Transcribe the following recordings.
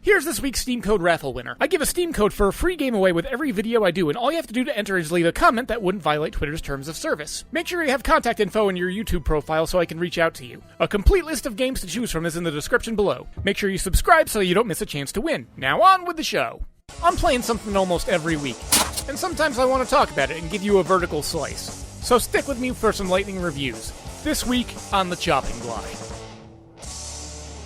Here's this week's Steam Code raffle winner. I give a Steam Code for a free game away with every video I do, and all you have to do to enter is leave a comment that wouldn't violate Twitter's terms of service. Make sure you have contact info in your YouTube profile so I can reach out to you. A complete list of games to choose from is in the description below. Make sure you subscribe so you don't miss a chance to win. Now on with the show. I'm playing something almost every week, and sometimes I want to talk about it and give you a vertical slice. So stick with me for some lightning reviews. This week on the chopping block.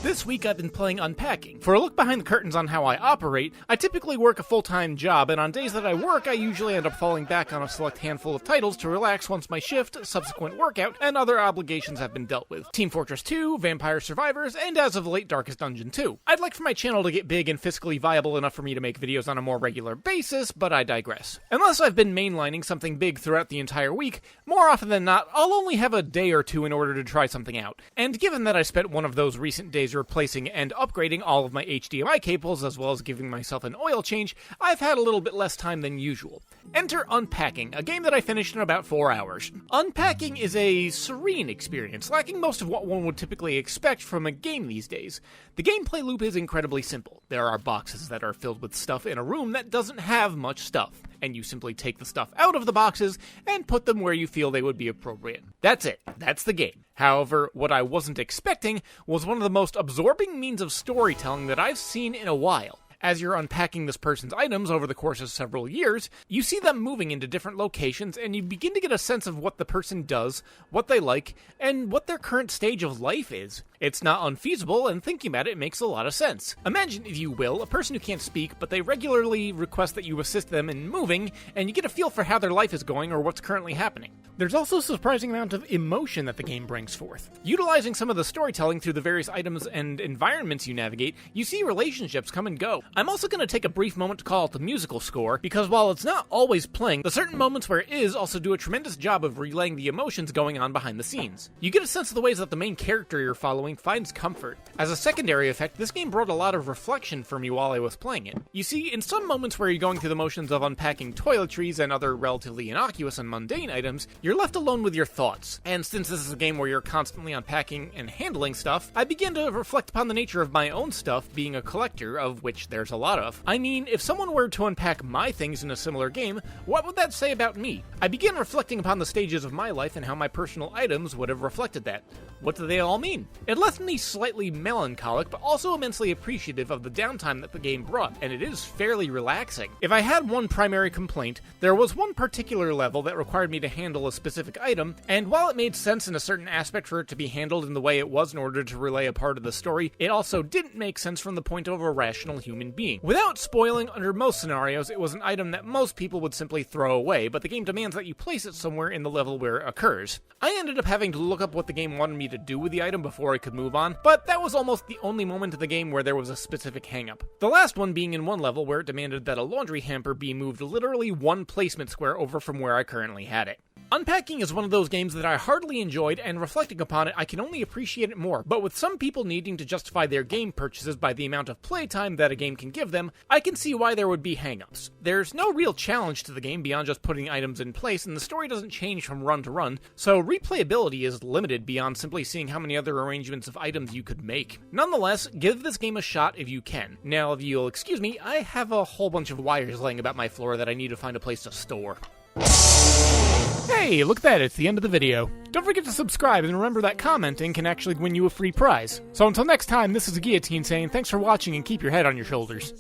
This week I've been playing Unpacking. For a look behind the curtains on how I operate, I typically work a full-time job, and on days that I work, I usually end up falling back on a select handful of titles to relax once my shift, subsequent workout, and other obligations have been dealt with. Team Fortress 2, Vampire Survivors, and as of late, Darkest Dungeon 2. I'd like for my channel to get big and fiscally viable enough for me to make videos on a more regular basis, but I digress. Unless I've been mainlining something big throughout the entire week, more often than not, I'll only have a day or two in order to try something out. And given that I spent one of those recent days replacing and upgrading all of my HDMI cables as well as giving myself an oil change, I've had a little bit less time than usual. Enter Unpacking, a game that I finished in about 4 hours. Unpacking is a serene experience, lacking most of what one would typically expect from a game these days. The gameplay loop is incredibly simple. There are boxes that are filled with stuff in a room that doesn't have much stuff, and you simply take the stuff out of the boxes and put them where you feel they would be appropriate. That's it. That's the game. However, what I wasn't expecting was one of the most absorbing means of storytelling that I've seen in a while. As you're unpacking this person's items over the course of several years, you see them moving into different locations, and you begin to get a sense of what the person does, what they like, and what their current stage of life is. It's not unfeasible, and thinking about it makes a lot of sense. Imagine, if you will, a person who can't speak, but they regularly request that you assist them in moving, and you get a feel for how their life is going or what's currently happening. There's also a surprising amount of emotion that the game brings forth. Utilizing some of the storytelling through the various items and environments you navigate, you see relationships come and go. I'm also going to take a brief moment to call out the musical score, because while it's not always playing, the certain moments where it is also do a tremendous job of relaying the emotions going on behind the scenes. You get a sense of the ways that the main character you're following finds comfort. As a secondary effect, this game brought a lot of reflection for me while I was playing it. You see, in some moments where you're going through the motions of unpacking toiletries and other relatively innocuous and mundane items, you're left alone with your thoughts. And since this is a game where you're constantly unpacking and handling stuff, I began to reflect upon the nature of my own stuff, being a collector, of which there's a lot of. I mean, if someone were to unpack my things in a similar game, what would that say about me? I began reflecting upon the stages of my life and how my personal items would have reflected that. What do they all mean? It left me slightly melancholic, but also immensely appreciative of the downtime that the game brought, and it is fairly relaxing. If I had one primary complaint, there was one particular level that required me to handle a specific item, and while it made sense in a certain aspect for it to be handled in the way it was in order to relay a part of the story, it also didn't make sense from the point of a rational human being. Without spoiling, under most scenarios, it was an item that most people would simply throw away, but the game demands that you place it somewhere in the level where it occurs. I ended up having to look up what the game wanted me to do with the item before I could move on, but that was almost the only moment of the game where there was a specific hang-up. The last one being in one level where it demanded that a laundry hamper be moved literally one placement square over from where I currently had it. Unpacking is one of those games that I hardly enjoyed, and reflecting upon it, I can only appreciate it more. But with some people needing to justify their game purchases by the amount of playtime that a game can give them, I can see why there would be hang-ups. There's no real challenge to the game beyond just putting items in place, and the story doesn't change from run to run, so replayability is limited beyond simply seeing how many other arrangements of items you could make. Nonetheless, give this game a shot if you can. Now, if you'll excuse me, I have a whole bunch of wires laying about my floor that I need to find a place to store. Hey, look at that, it's the end of the video. Don't forget to subscribe, and remember that commenting can actually win you a free prize. So until next time, this is Guillotine saying thanks for watching and keep your head on your shoulders.